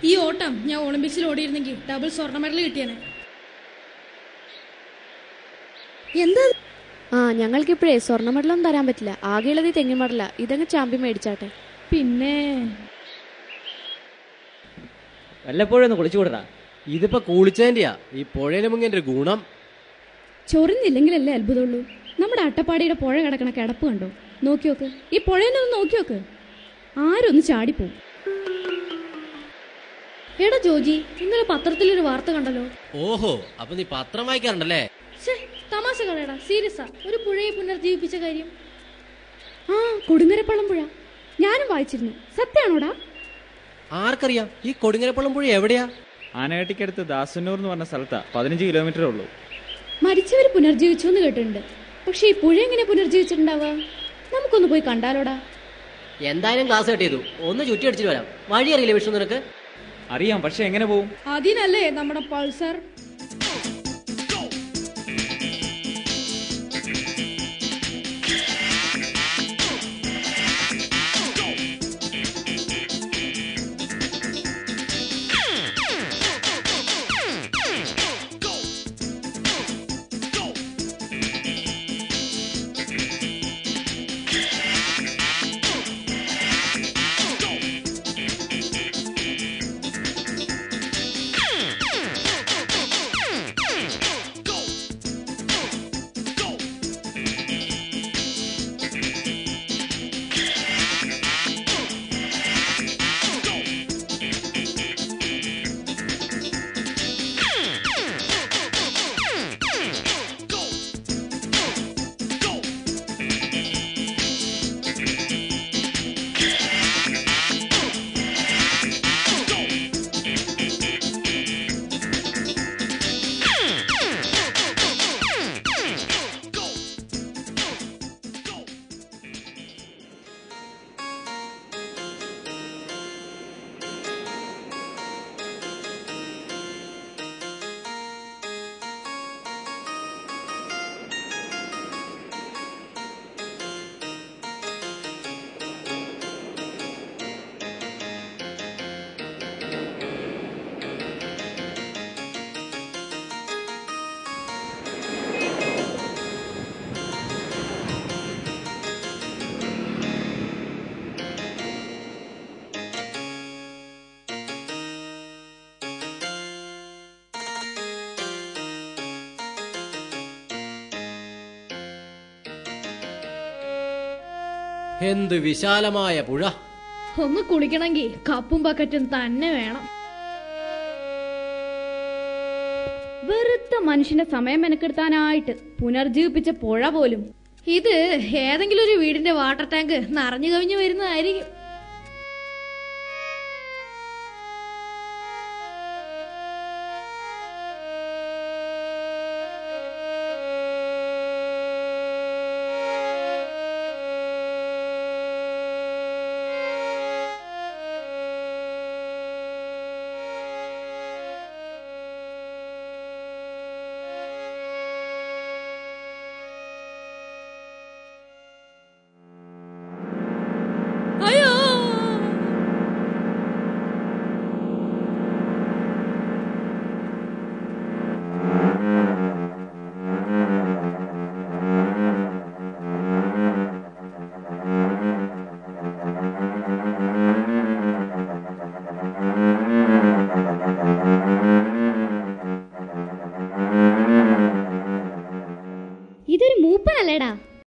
ഈ ഓട്ടം ഞാൻ ഒളിമ്പിക്സിൽ ഓടിയിരുന്നെങ്കിൽ ഡബിൾ സ്വർണ്ണ മെഡൽ കിട്ടിയാണ്. എന്താ? ഞങ്ങൾക്കിപ്പോഴേ സ്വർണ്ണ മെഡലൊന്നും തരാൻ പറ്റില്ല. ആകെയുള്ളത് തെങ്ങിൻ മെഡല. ഇതങ്ങ് ചാമ്പി മേടിച്ചാട്ടെ. പിന്നെ വല്ലപ്പോഴും ഒന്ന് കുളിച്ചു കൊടുത്താ. ഇതിപ്പോ കുളിച്ചതിന്റെയാ ഈ പുഴയിലെ മുങ്ങിന്റെ ഗുണം. ചൊറിഞ്ഞില്ലെങ്കിലല്ലേ അത്ഭുതമുള്ളൂ. നമ്മുടെ അട്ടപ്പാടിയുടെ പുഴ കിടക്കണ കിടപ്പ് കണ്ടോ? നോക്കി നോക്ക്, ഈ പുഴേനെ ഒന്ന് നോക്കി നോക്ക്. ആരൊന്ന് ചാടിപ്പോവും. എടാ ജോജി, ഇന്നലെ പത്രത്തിലൊരു വാർത്ത കണ്ടല്ലോ. ഓഹോ, അപ്പൊ നീ പത്രം വായിക്കാറുണ്ടല്ലേ? തമാശ കളയടാ, സീരിയസാ. ഒരു പുഴയെ പുനർജീവിപ്പിച്ച കാര്യം. കൊടുങ്ങരപ്പള്ളം പുഴ ഞാനും വായിച്ചിരുന്നു. സത്യാണോടാ? ആർക്കറിയാം, ഈ കൊടുങ്ങരപ്പള്ളം പുഴ എവിടെയാ? ആനകട്ടിക്കടുത്ത് ദാസന്നൂർ എന്ന് പറഞ്ഞ സ്ഥലത്താ. 15 കിലോമീറ്ററേ ഉള്ളൂ. മരിച്ചവര് പുനർജീവിച്ചു എന്ന് കേട്ടിട്ടുണ്ട്. പക്ഷെ ഈ പുഴ എങ്ങനെ പുനർജീവിച്ചിട്ടുണ്ടാവുക? നമുക്കൊന്ന് പോയി കണ്ടാലോടാ. എന്തായാലും ക്ലാസ് കട്ട് ചെയ്തു. ഒന്ന് ചുറ്റി അടിച്ചിട്ട് വരാം. വഴി അറിയില്ല വിഷ്ണു നിനക്ക്? അറിയാം, പക്ഷെ എങ്ങനെ പോവും? അതിനല്ലേ നമ്മുടെ പൾസർ. എന്ത് വിശാലമായ പുഴ! ഒന്ന് കുളിക്കണമെങ്കിൽ കപ്പും ബക്കറ്റും തന്നെ വേണം. വെറുത്ത മനുഷ്യന്റെ സമയം മെനക്കെടുത്താനായിട്ട് പുനർജീവിപ്പിച്ച പുഴ പോലും. ഇത് ഏതെങ്കിലും ഒരു വീടിന്റെ വാട്ടർ ടാങ്ക് നിറഞ്ഞു കവിഞ്ഞു വരുന്നതായിരിക്കും. ഇതൊരു മൂപ്പനല്ലേടാ?